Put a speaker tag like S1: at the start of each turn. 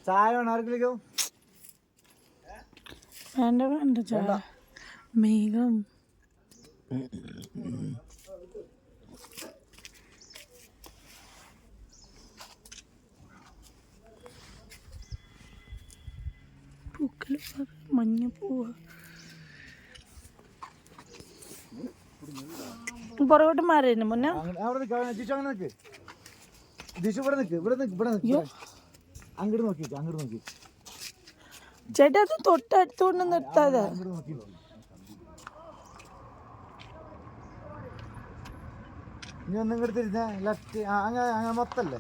S1: ചായ വേണം ആർക്കിലേക്കോ?
S2: വേണ്ട വേണ്ട ചായ. മേഘം പൂക്കൾ മഞ്ഞപ്പൂവ്. പുറകോട്ട് മാറിയിരുന്നു മുന്നേ.
S1: അങ്ങോട്ട് നോക്കി
S2: ചേട്ടാ അത് തൊട്ടടുത്തോണ്ട് നിർത്താതെ.
S1: ഇനി ഒന്നും ഇങ്ങോട്ട് തിരിഞ്ഞ ലെഫ്റ്റ് അങ്ങനെ മൊത്തല്ലേ